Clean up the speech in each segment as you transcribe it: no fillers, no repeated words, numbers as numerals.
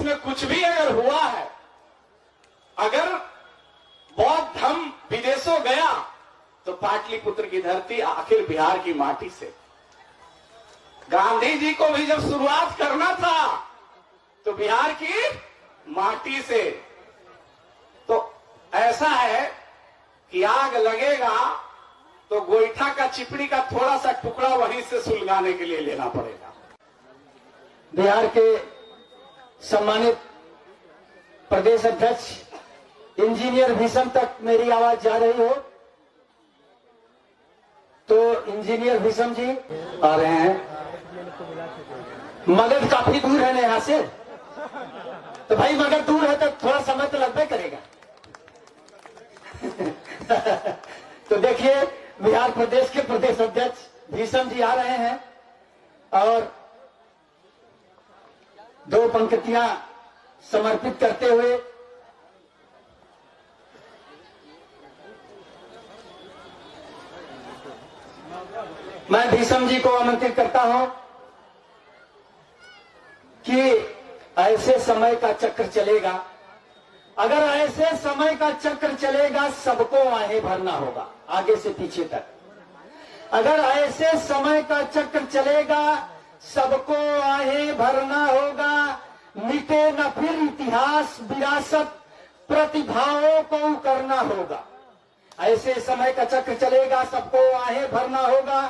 में कुछ भी अगर हुआ है, अगर बौद्ध धर्म विदेशों गया तो पाटलिपुत्र की धरती आखिर बिहार की माटी से। गांधी जी को भी जब शुरुआत करना था तो बिहार की माटी से। तो ऐसा है कि आग लगेगा तो गोईठा का चिपड़ी का थोड़ा सा टुकड़ा वहीं से सुलगाने के लिए लेना पड़ेगा। बिहार के सम्मानित प्रदेश अध्यक्ष इंजीनियर भीषम तक मेरी आवाज जा रही हो तो इंजीनियर भीषम जी आ रहे हैं। मगध काफी दूर है ना यहां से, तो भाई मगध दूर है तो थोड़ा समय तो लगभग करेगा। तो देखिए बिहार प्रदेश के प्रदेश अध्यक्ष भीषम जी आ रहे हैं और दो पंक्तियां समर्पित करते हुए मैं भीषम जी को आमंत्रित करता हूं कि ऐसे समय का चक्र चलेगा, अगर ऐसे समय का चक्र चलेगा सबको आहें भरना होगा आगे से पीछे तक। अगर ऐसे समय का चक्र चलेगा सबको आहें भरना होगा, मिटे न फिर इतिहास विरासत प्रतिभाओं को करना होगा। ऐसे समय का चक्र चलेगा सबको आहें भरना होगा,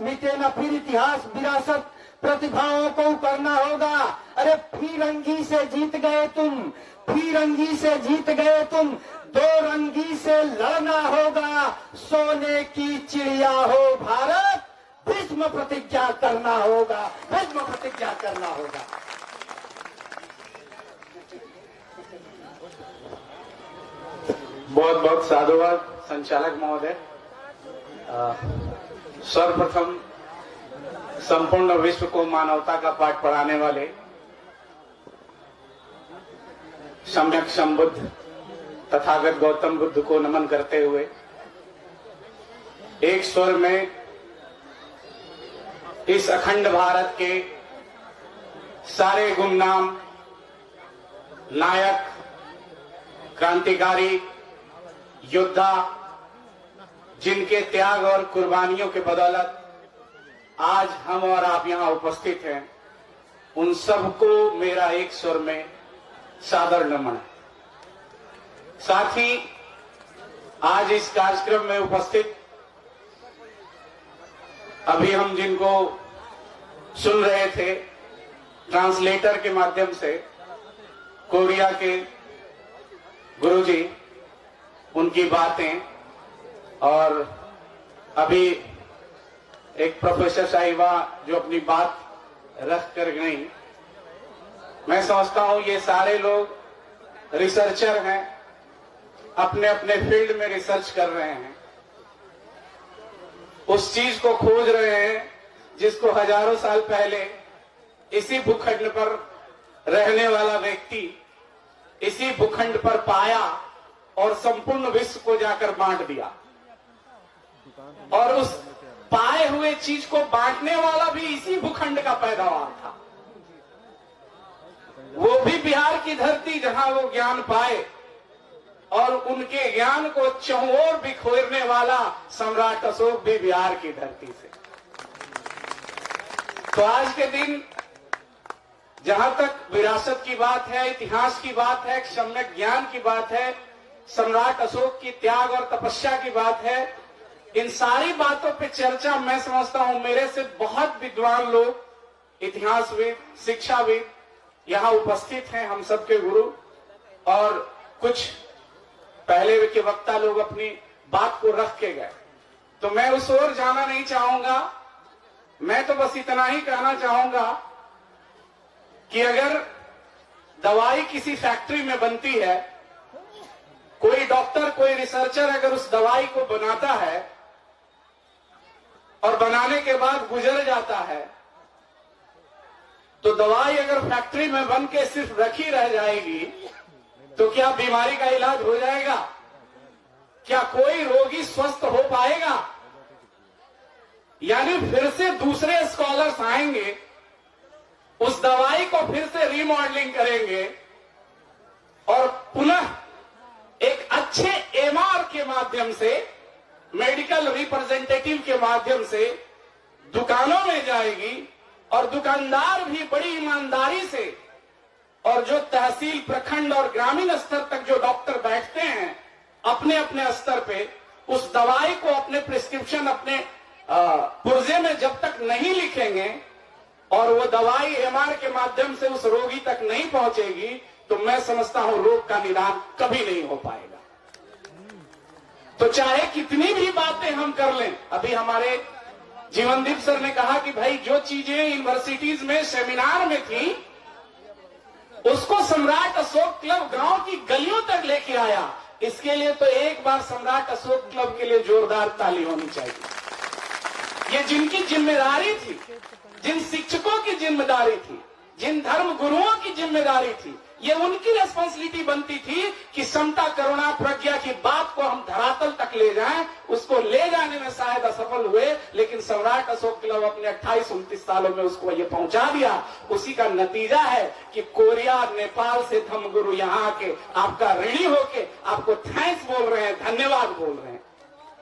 मिटे न फिर इतिहास विरासत प्रतिभाओं को करना होगा। अरे फिरंगी से जीत गए तुम, फिरंगी से जीत गए तुम, दो रंगी से लड़ना होगा। सोने की चिड़िया हो भारत, भीष्म प्रतिज्ञा करना होगा, भीष्म प्रतिज्ञा करना होगा। बहुत बहुत साधुवाद संचालक महोदय। सर्वप्रथम संपूर्ण विश्व को मानवता का पाठ पढ़ाने वाले सम्यक संबुद्ध तथागत गौतम बुद्ध को नमन करते हुए एक स्वर में इस अखंड भारत के सारे गुमनाम नायक, क्रांतिकारी, योद्धा, जिनके त्याग और कुर्बानियों के बदौलत आज हम और आप यहां उपस्थित हैं, उन सबको मेरा एक स्वर में सादर नमन है। साथ ही आज इस कार्यक्रम में उपस्थित अभी हम जिनको सुन रहे थे ट्रांसलेटर के माध्यम से, कोरिया के गुरुजी, उनकी बातें, और अभी एक प्रोफेसर साहिबा जो अपनी बात रख कर गई, मैं समझता हूं ये सारे लोग रिसर्चर हैं, अपने अपने फील्ड में रिसर्च कर रहे हैं, उस चीज को खोज रहे हैं जिसको हजारों साल पहले इसी भूखंड पर रहने वाला व्यक्ति इसी भूखंड पर पाया और संपूर्ण विश्व को जाकर बांट दिया। और उस पाए हुए चीज को बांटने वाला भी इसी भूखंड का पैदावार था। वो भी बिहार की धरती जहां वो ज्ञान पाए, और उनके ज्ञान को चहुओर बिखोरने वाला सम्राट अशोक भी बिहार की धरती से। तो आज के दिन जहां तक विरासत की बात है, इतिहास की बात है, सम्यक ज्ञान की बात है, सम्राट अशोक की त्याग और तपस्या की बात है, इन सारी बातों पे चर्चा मैं समझता हूं मेरे से बहुत विद्वान लोग, इतिहासविद, शिक्षाविद यहां उपस्थित हैं, हम सबके गुरु, और कुछ पहले के वक्ता लोग अपनी बात को रख के गए। तो मैं उस ओर जाना नहीं चाहूंगा। मैं तो बस इतना ही कहना चाहूंगा कि अगर दवाई किसी फैक्ट्री में बनती है, कोई डॉक्टर, कोई रिसर्चर अगर उस दवाई को बनाता है और बनाने के बाद गुजर जाता है, तो दवाई अगर फैक्ट्री में बन के सिर्फ रखी रह जाएगी तो क्या बीमारी का इलाज हो जाएगा? क्या कोई रोगी स्वस्थ हो पाएगा? यानी फिर से दूसरे स्कॉलर्स आएंगे, उस दवाई को फिर से रीमॉडलिंग करेंगे और पुनः एक अच्छे एमआर के माध्यम से, मेडिकल रिप्रेजेंटेटिव के माध्यम से दुकानों में जाएगी और दुकानदार भी बड़ी ईमानदारी से, और जो तहसील, प्रखंड और ग्रामीण स्तर तक जो डॉक्टर बैठते हैं अपने अपने स्तर पे, उस दवाई को अपने प्रिस्क्रिप्शन, अपने पुर्जे में जब तक नहीं लिखेंगे और वो दवाई एमआर के माध्यम से उस रोगी तक नहीं पहुंचेगी, तो मैं समझता हूं रोग का निदान कभी नहीं हो पाएगा। तो चाहे कितनी भी बातें हम कर लें, अभी हमारे जीवनदीप सर ने कहा कि भाई जो चीजें यूनिवर्सिटीज में सेमिनार में थी, उसको सम्राट अशोक क्लब गांव की गलियों तक लेके आया। इसके लिए तो एक बार सम्राट अशोक क्लब के लिए जोरदार ताली होनी चाहिए। ये जिनकी जिम्मेदारी थी, जिन शिक्षकों की जिम्मेदारी थी, जिन धर्म गुरुओं की जिम्मेदारी थी, ये उनकी रेस्पॉन्सिबिलिटी बनती थी कि समता, करुणा, प्रज्ञा की बात को हम धरातल तक ले जाएं। उसको ले जाने में शायद असफल हुए, लेकिन सम्राट अशोक क्लब अपने 28-29 सालों में उसको ये पहुंचा दिया। उसी का नतीजा है कि कोरिया, नेपाल से धर्मगुरु यहाँ आके आपका ऋणी होके आपको थैंक्स बोल रहे हैं, धन्यवाद बोल रहे हैं।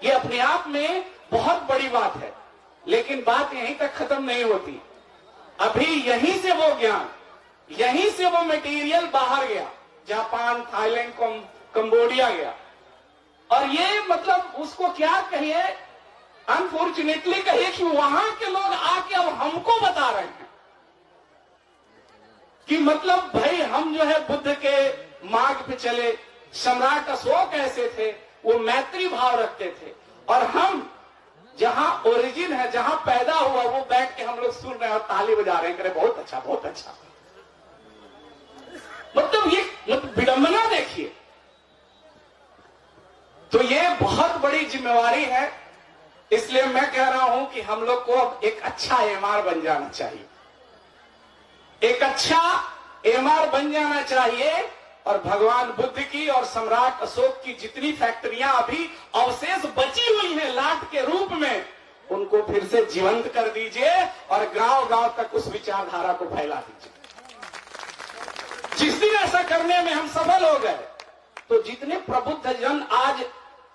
ये अपने आप में बहुत बड़ी बात है, लेकिन बात यहीं तक खत्म नहीं होती। अभी यहीं से वो ज्ञान, यहीं से वो मटेरियल बाहर गया, जापान, थाईलैंड, कंबोडिया गया। और ये मतलब उसको क्या कहिए, अनफॉर्चुनेटली कहिए कि वहां के लोग आके अब हमको बता रहे हैं कि मतलब भाई हम जो है बुद्ध के मार्ग पे चले। सम्राट अशोक ऐसे थे, वो मैत्री भाव रखते थे, और हम जहां ओरिजिन है, जहां पैदा हुआ, वो बैठ के हम लोग सुन रहे हैं और ताली बजा रहे हैं, करे बहुत अच्छा, बहुत अच्छा। मतलब ये विडंबना देखिए। तो ये बहुत बड़ी जिम्मेवारी है। इसलिए मैं कह रहा हूं कि हम लोग को अब एक अच्छा एमआर बन जाना चाहिए, एक अच्छा एमआर बन जाना चाहिए। और भगवान बुद्ध की और सम्राट अशोक की जितनी फैक्ट्रियां अभी अवशेष बची हुई हैं लाट के रूप में, उनको फिर से जीवंत कर दीजिए और गांव गांव तक उस विचारधारा को फैला दीजिए। जिस दिन ऐसा करने में हम सफल हो गए, तो जितने प्रबुद्ध जन आज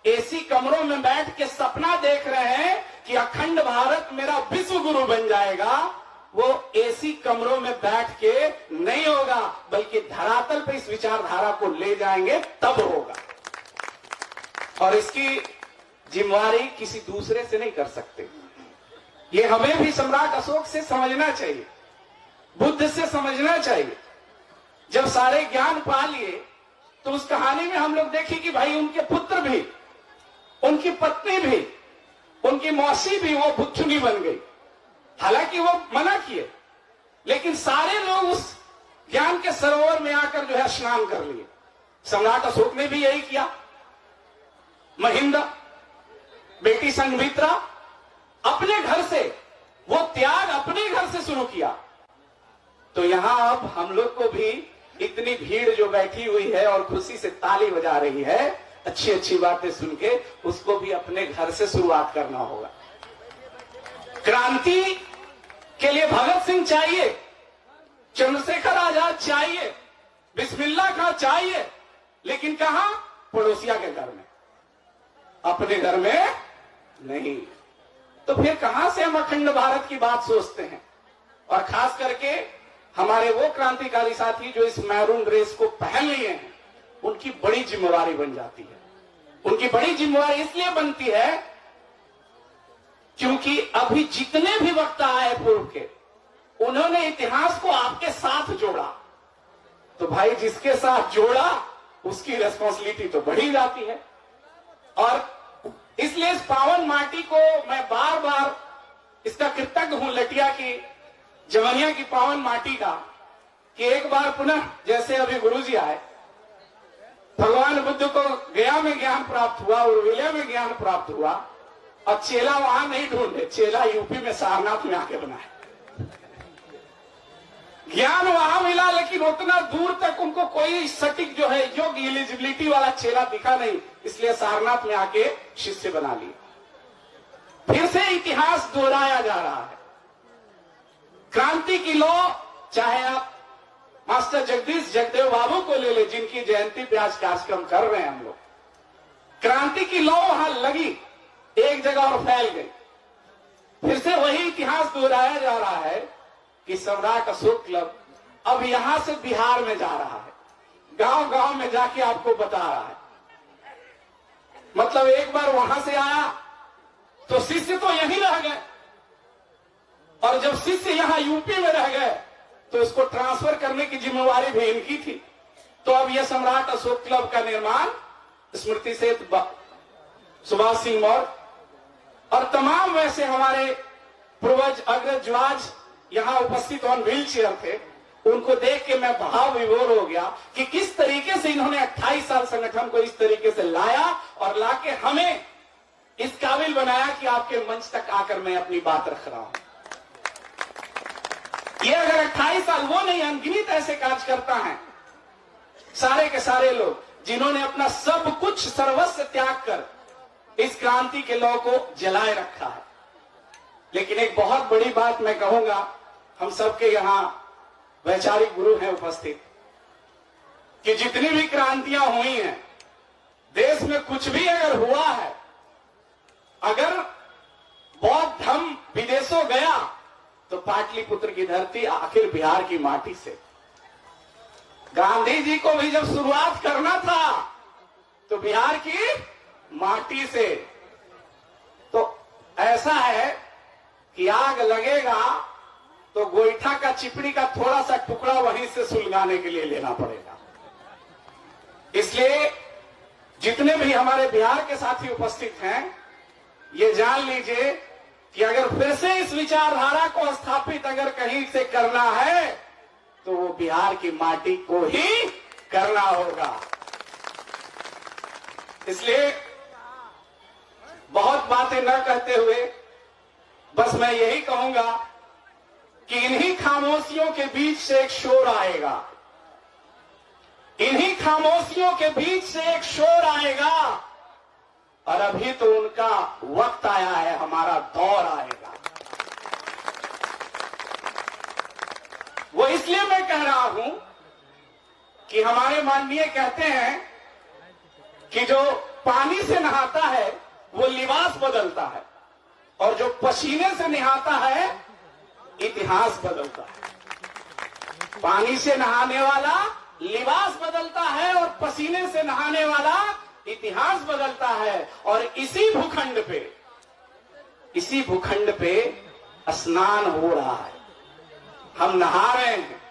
एसी कमरों में बैठ के सपना देख रहे हैं कि अखंड भारत मेरा विश्व गुरु बन जाएगा, वो एसी कमरों में बैठ के नहीं होगा, बल्कि धरातल पे इस विचारधारा को ले जाएंगे, तब होगा। और इसकी जिम्मेवारी किसी दूसरे से नहीं कर सकते। ये हमें भी सम्राट अशोक से समझना चाहिए, बुद्ध से समझना चाहिए। जब सारे ज्ञान पा लिए, तो उस कहानी में हम लोग देखें कि भाई उनके पुत्र भी, उनकी पत्नी भी, उनकी मौसी भी वो बुद्धुनी बन गई। हालांकि वो मना किए, लेकिन सारे लोग उस ज्ञान के सरोवर में आकर जो है स्नान कर लिए। सम्राट अशोक ने भी यही किया। महिंद्र, बेटी संघमित्रा, अपने घर से वो त्याग अपने घर से शुरू किया। तो यहां अब हम लोग को भी इतनी भीड़ जो बैठी हुई है और खुशी से ताली बजा रही है, अच्छी अच्छी बातें सुन के, उसको भी अपने घर से शुरुआत करना होगा। क्रांति के लिए भगत सिंह चाहिए, चंद्रशेखर आजाद चाहिए, बिस्मिल्लाह खां चाहिए, लेकिन कहां? पड़ोसिया के घर में, अपने घर में नहीं। तो फिर कहां से हम अखंड भारत की बात सोचते हैं? और खास करके हमारे वो क्रांतिकारी साथी जो इस मैरून ड्रेस को पहन लिए हैं, उनकी बड़ी जिम्मेवारी बन जाती है। उनकी बड़ी जिम्मेवारी इसलिए बनती है क्योंकि अभी जितने भी वक्ता आए पूर्व के, उन्होंने इतिहास को आपके साथ जोड़ा। तो भाई जिसके साथ जोड़ा, उसकी रेस्पॉन्सिबिलिटी तो बढ़ी जाती है। और इसलिए इस पावन माटी को मैं बार बार इसका कृतज्ञ हूं, लटिया की, जवनिया की पावन माटी का, कि एक बार पुनः जैसे अभी गुरुजी आए, भगवान बुद्ध को गया में ज्ञान प्राप्त हुआ और विलय में ज्ञान प्राप्त हुआ, और चेला वहां नहीं ढूंढे, चेला यूपी में सारनाथ में आके बना है। ज्ञान वहां मिला, लेकिन उतना दूर तक उनको कोई सटीक जो है योग एलिजिबिलिटी वाला चेला दिखा नहीं, इसलिए सारनाथ में आके शिष्य बना लिया। फिर से इतिहास दोहराया जा रहा है। क्रांति की लौ, चाहे आप मास्टर जगदीश जगदेव बाबू को ले ले, जिनकी जयंती पे आज कार्यक्रम कर रहे हैं हम लोग। क्रांति की लौ वहां लगी, एक जगह और फैल गई। फिर से वही इतिहास दोहराया जा रहा है कि सम्राट अशोक क्लब अब यहां से बिहार में जा रहा है, गांव गांव में जाके आपको बता रहा है। मतलब एक बार वहां से आया तो शिष्य तो यहीं रह गए, और जब शिष्य यहां यूपी में रह गए तो इसको ट्रांसफर करने की जिम्मेवारी भी इनकी थी। तो अब यह सम्राट अशोक क्लब का निर्माण स्मृति से सुभाष सिंह मौर्य और तमाम वैसे हमारे पूर्वज अग्रजवाज यहां उपस्थित ऑन व्हील चेयर थे, उनको देख के मैं भाव विभोर हो गया कि किस तरीके से इन्होंने 28 साल संगठन को इस तरीके से लाया और लाके हमें इस काबिल बनाया कि आपके मंच तक आकर मैं अपनी बात रख रहा हूं। ये अगर 28 साल, वो नहीं, अनगिनत ऐसे कार्यकर्ता हैं, सारे के सारे लोग जिन्होंने अपना सब कुछ सर्वस्व त्याग कर इस क्रांति के लौ को जलाए रखा है। लेकिन एक बहुत बड़ी बात मैं कहूंगा, हम सबके यहां वैचारिक गुरु हैं उपस्थित, कि जितनी भी क्रांतियां हुई हैं, देश में कुछ भी अगर हुआ है, अगर बौद्ध धर्म विदेशों गया तो पाटलिपुत्र की धरती आखिर बिहार की माटी से। गांधी जी को भी जब शुरुआत करना था तो बिहार की माटी से। तो ऐसा है कि आग लगेगा तो गोईठा का चिपड़ी का थोड़ा सा टुकड़ा वहीं से सुलगाने के लिए लेना पड़ेगा। इसलिए जितने भी हमारे बिहार के साथी उपस्थित हैं, ये जान लीजिए कि अगर फिर से इस विचारधारा को स्थापित अगर कहीं से करना है तो वो बिहार की माटी को ही करना होगा। इसलिए बहुत बातें न कहते हुए बस मैं यही कहूंगा कि इन्हीं खामोशियों के बीच से एक शोर आएगा, इन्हीं खामोशियों के बीच से एक शोर आएगा, और अभी तो उनका वक्त आया है, हमारा दौर आएगा। वो इसलिए मैं कह रहा हूं कि हमारे माननीय कहते हैं कि जो पानी से नहाता है वो लिबास बदलता है, और जो पसीने से नहाता है इतिहास बदलता है। पानी से नहाने वाला लिबास बदलता है और पसीने से नहाने वाला इतिहास बदलता है। और इसी भूखंड पे स्नान हो रहा है, हम नहा रहे हैं।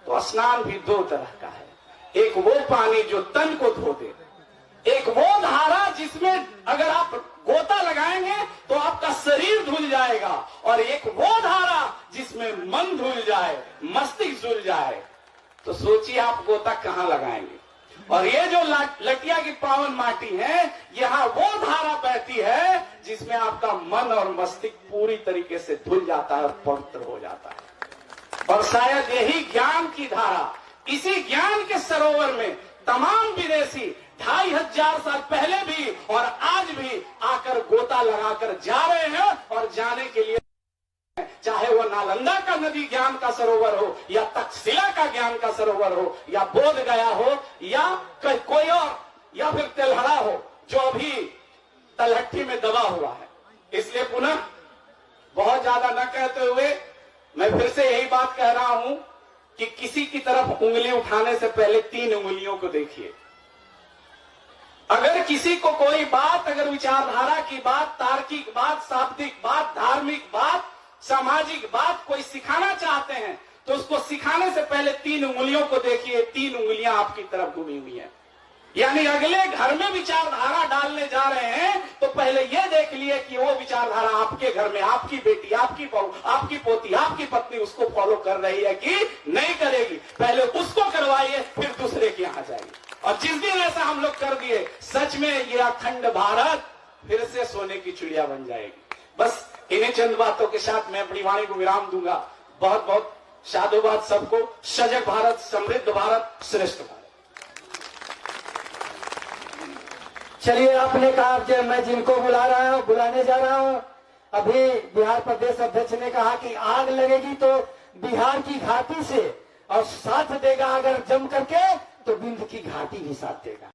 तो स्नान भी दो तरह का है, एक वो पानी जो तन को धो दे, एक वो धारा जिसमें अगर आप गोता लगाएंगे तो आपका शरीर धुल जाएगा, और एक वो धारा जिसमें मन धुल जाए, मस्तिष्क धुल जाए। तो सोचिए आप गोता कहां लगाएंगे। और ये जो लटिया की पावन माटी है, यहाँ वो धारा बहती है जिसमें आपका मन और मस्तिष्क पूरी तरीके से धुल जाता है और पवित्र हो जाता है। और शायद यही ज्ञान की धारा, इसी ज्ञान के सरोवर में तमाम विदेशी 2500 साल पहले भी और आज भी आकर गोता लगाकर जा रहे हैं, और जाने के लिए चाहे वो नालंदा का नदी ज्ञान का सरोवर हो, या तक्षशिला का ज्ञान का सरोवर हो, या बोध गया हो, या कोई और, या फिर तेलहरा हो जो अभी तलहट्टी में दबा हुआ है। इसलिए पुनः बहुत ज्यादा न कहते हुए मैं फिर से यही बात कह रहा हूं कि किसी की तरफ उंगली उठाने से पहले 3 उंगलियों को देखिए। अगर किसी को कोई बात, अगर विचारधारा की बात, तार्किक बात, शाब्दिक बात, धार्मिक बात, सामाजिक बात कोई सिखाना चाहते हैं तो उसको सिखाने से पहले 3 उंगलियों को देखिए। 3 उंगलियां आपकी तरफ घूमी हुई हैं, यानी अगले घर में विचारधारा डालने जा रहे हैं तो पहले यह देख लिए कि वो विचारधारा आपके घर में आपकी बेटी, आपकी बहू, आपकी पोती, आपकी पत्नी उसको फॉलो कर रही है कि नहीं करेगी। पहले उसको करवाइए, फिर दूसरे के यहां जाइए। और जिस दिन ऐसा हम लोग कर दिए, सच में ये अखंड भारत फिर से सोने की चिड़िया बन जाएगी। बस इन्हीं चंद बातों के साथ मैं अपनी वाणी को विराम दूंगा। बहुत बहुत साधुवाद सबको। सजग भारत, समृद्ध भारत, श्रेष्ठ भारत। चलिए, आपने कहा कि मैं जिनको बुलाने जा रहा हूं, अभी बिहार प्रदेश अध्यक्ष ने कहा कि आग लगेगी तो बिहार की घाटी से, और साथ देगा अगर जम करके तो बिंद की घाटी भी साथ देगा।